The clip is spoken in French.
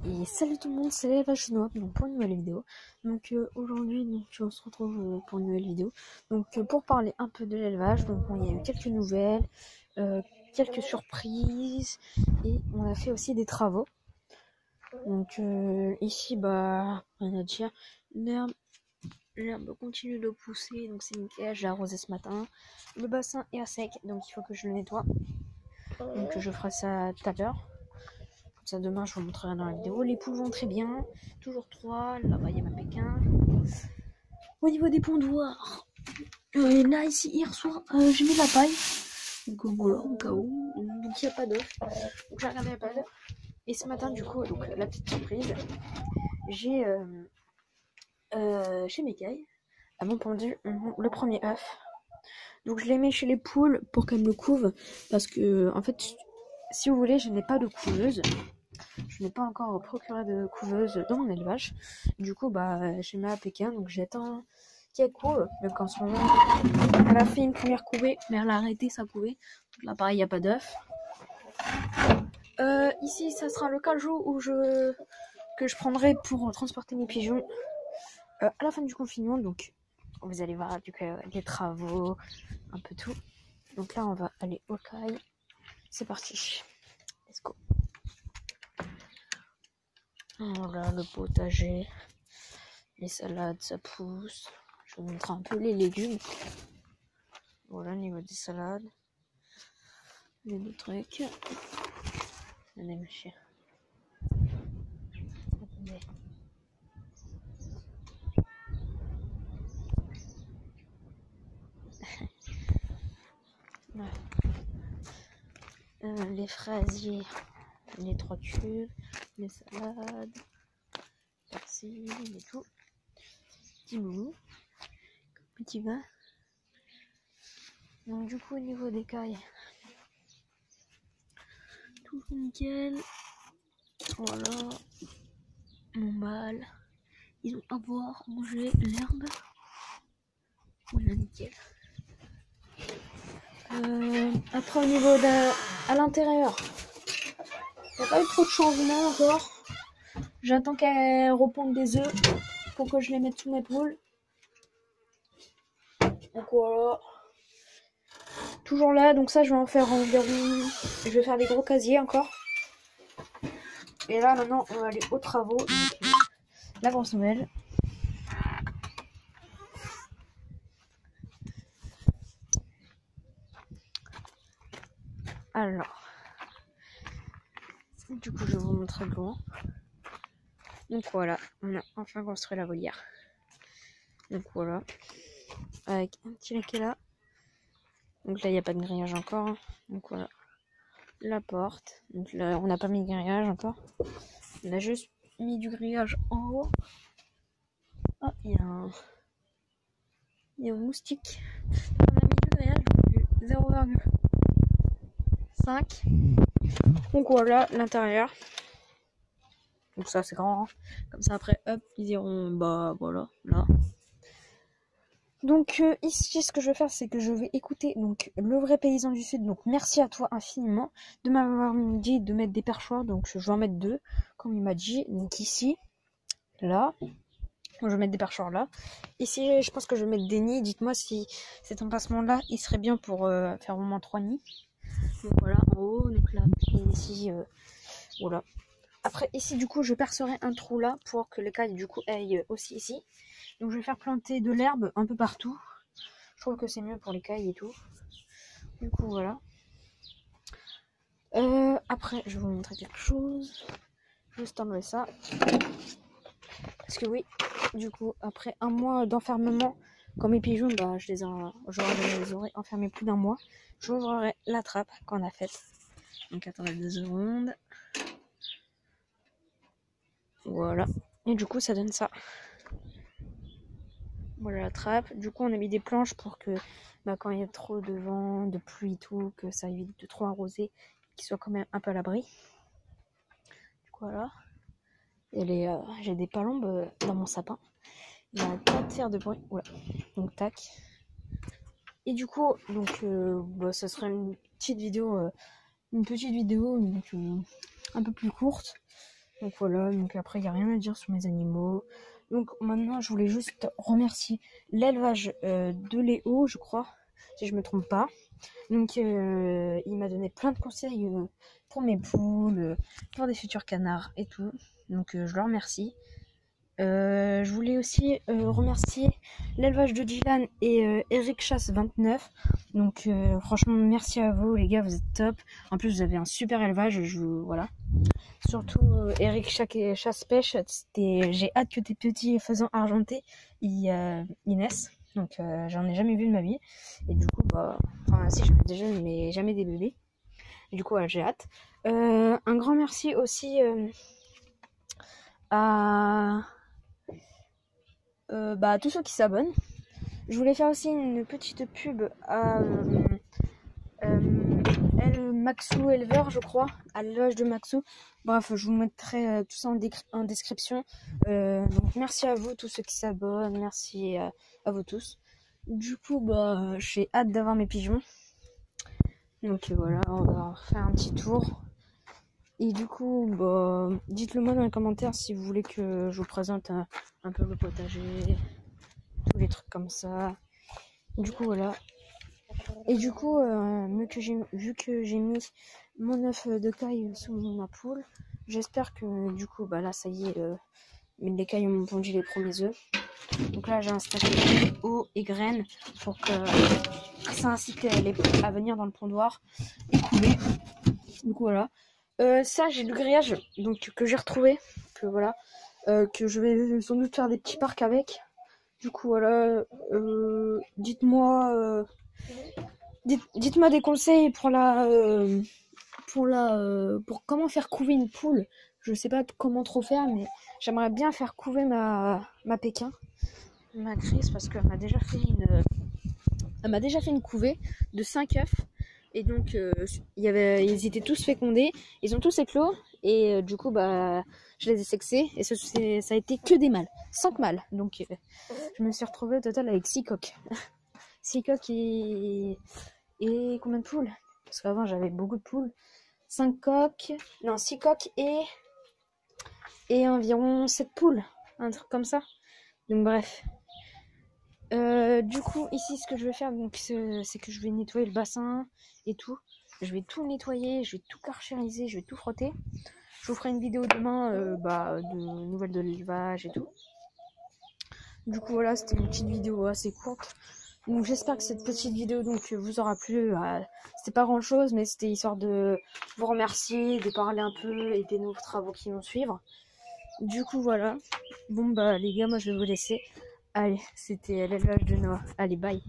Et salut tout le monde, c'est l'élevage chinois donc pour une nouvelle vidéo. Donc aujourd'hui on se retrouve pour une nouvelle vidéo. Donc pour parler un peu de l'élevage, donc il y a eu quelques nouvelles, quelques surprises et on a fait aussi des travaux. Donc ici rien à dire, l'herbe continue de pousser, donc c'est nickel, j'ai arrosé ce matin. Le bassin est à sec, donc il faut que je le nettoie. Donc je ferai ça tout à l'heure. Ça demain je vous montrerai dans la vidéo. Les poules vont très bien, toujours 3, là-bas il y a ma Pékin. Au niveau des pondoirs, là ici hier soir j'ai mis la paille, donc voilà au cas où, donc il n'y a pas d'œuf, donc j'ai regardé, il n'y a pas d'œuf. Et ce matin du coup, donc la petite surprise, j'ai chez Mécaille, elles m'ont pondu le premier œuf. Donc je les mets chez les poules pour qu'elles me couvent, parce que en fait si vous voulez je n'ai pas de couveuse. Je n'ai pas encore procuré de couveuse dans mon élevage. Du coup, j'ai mis à Pékin, donc j'attends qu'elle couve. Donc en ce moment, elle a fait une première couvée, mais elle a arrêté sa couvée. Donc là, pareil, il n'y a pas d'œuf. Ici, ça sera le cajot que je prendrai pour transporter mes pigeons à la fin du confinement. Donc, vous allez voir les travaux, un peu tout. Donc là, on va aller au caille. C'est parti. Let's go. Voilà le potager, les salades ça pousse. Je vous montre un peu les légumes. Voilà au niveau des salades, les deux trucs. Allez mes chiens. Attendez. Les fraisiers, les 3 tubes, les salades, persil et tout. Petit boubou, petit vin. Donc du coup au niveau des cailles, tout nickel. Voilà, mon mâle. Ils ont à boire, manger l'herbe. Voilà, nickel. Après au niveau à l'intérieur, il n'y a pas eu trop de changements encore. J'attends qu'elle repondent des œufs pour que je les mette sous mes poules. Donc voilà. Toujours là, donc ça je vais en faire environ. Je vais faire des gros casiers encore. Et là maintenant on va aller aux travaux. Donc, la grosse nouvelle. Alors. Du coup je vais vous montrer le loin. Donc voilà, on a enfin construit la volière. Donc voilà. Avec un petit laquais là. Donc là il n'y a pas de grillage encore. Donc voilà. La porte. Donc là on n'a pas mis de grillage encore. On a juste mis du grillage en haut. Ah, il y a un moustique. On a mis du grillage du 0,5. Donc voilà l'intérieur. Donc ça c'est grand. Hein. Comme ça après hop ils iront voilà là. Donc ici ce que je vais faire c'est que je vais écouter donc le vrai paysan du sud. Donc merci à toi infiniment de m'avoir dit de mettre des perchoirs. Donc je vais en mettre 2 comme il m'a dit. Donc ici, là. Je vais mettre des perchoirs là. Ici je pense que je vais mettre des nids. Dites-moi si cet emplacement là il serait bien pour faire au moins 3 nids. Donc voilà en haut. Donc là et ici voilà. Après ici du coup je percerai un trou là pour que les cailles du coup aillent aussi ici. Donc je vais faire planter de l'herbe un peu partout. Je trouve que c'est mieux pour les cailles et tout. Du coup voilà. Après je vais vous montrer quelque chose. Juste enlever ça. Parce que oui, du coup après un mois d'enfermement, quand mes pigeons, je les aurais enfermés plus d'1 mois. J'ouvrirai la trappe qu'on a faite. Donc attendez 2 secondes. Voilà. Et du coup ça donne ça. Voilà la trappe. Du coup on a mis des planches pour que quand il y a trop de vent, de pluie et tout, que ça évite de trop arroser, qu'ils soient quand même un peu à l'abri. Du coup voilà. Et j'ai des palombes dans mon sapin. Il n'arrête pas de faire de bruit. Voilà. Donc tac. Et du coup, donc ça sera une petite vidéo donc, un peu plus courte. Donc voilà, donc après il n'y a rien à dire sur mes animaux. Donc maintenant je voulais juste remercier l'élevage de Léo, je crois, si je me trompe pas. Donc il m'a donné plein de conseils pour mes poules, pour des futurs canards et tout. Donc je le remercie. Je voulais aussi remercier l'élevage de Dylan et Eric Chasse 29. Donc franchement merci à vous les gars, vous êtes top. En plus vous avez un super élevage, voilà. Surtout Eric Chasse Pêche, j'ai hâte que tes petits faisans argentés ils naissent. Donc j'en ai jamais vu de ma vie. Et du coup enfin si j'en ai déjà vu mais jamais des bébés. Du coup j'ai hâte. Un grand merci aussi à tous ceux qui s'abonnent. Je voulais faire aussi une petite pub à Maxou Éleveur, je crois, à l'élevage de Maxou. Bref, je vous mettrai tout ça en description. Donc merci à vous tous ceux qui s'abonnent, merci à vous tous. Du coup, j'ai hâte d'avoir mes pigeons. Donc voilà, on va faire un petit tour. Et du coup, dites-le moi dans les commentaires si vous voulez que je vous présente un peu le potager, tous les trucs comme ça. Du coup, voilà. Et du coup, vu que j'ai mis mon œuf de caille sous ma poule, j'espère que du coup, là, ça y est, les cailles ont pondu les premiers œufs. Donc là, j'ai installé eau et graines pour que ça incite les poules à venir dans le pondoir et couver. Du coup, voilà. Ça, j'ai le grillage donc, que j'ai retrouvé, que voilà, que je vais sans doute faire des petits parcs avec. Du coup, voilà, dites-moi des conseils pour pour comment faire couver une poule. Je sais pas comment trop faire, mais j'aimerais bien faire couver ma Pékin, ma Chris, parce qu'elle m'a déjà fait une couvée de 5 œufs. Et donc ils étaient tous fécondés, ils ont tous éclos et du coup je les ai sexés et ça a été que des mâles, 5 mâles. Donc je me suis retrouvée au total avec 6 coques. 6 coques et combien de poules? Parce qu'avant j'avais beaucoup de poules. 6 coques et environ 7 poules, un truc comme ça. Donc bref. Du coup ici ce que je vais faire c'est que je vais nettoyer le bassin et tout. Je vais tout nettoyer, je vais tout carchériser, je vais tout frotter. Je vous ferai une vidéo demain de nouvelles de l'élevage et tout. Du coup voilà, c'était une petite vidéo assez courte. Donc j'espère que cette petite vidéo vous aura plu. C'était pas grand chose, mais c'était histoire de vous remercier, de parler un peu et des nouveaux travaux qui vont suivre. Du coup voilà. Bon les gars, moi je vais vous laisser. Allez, c'était l'élevage de Noah. Allez, bye.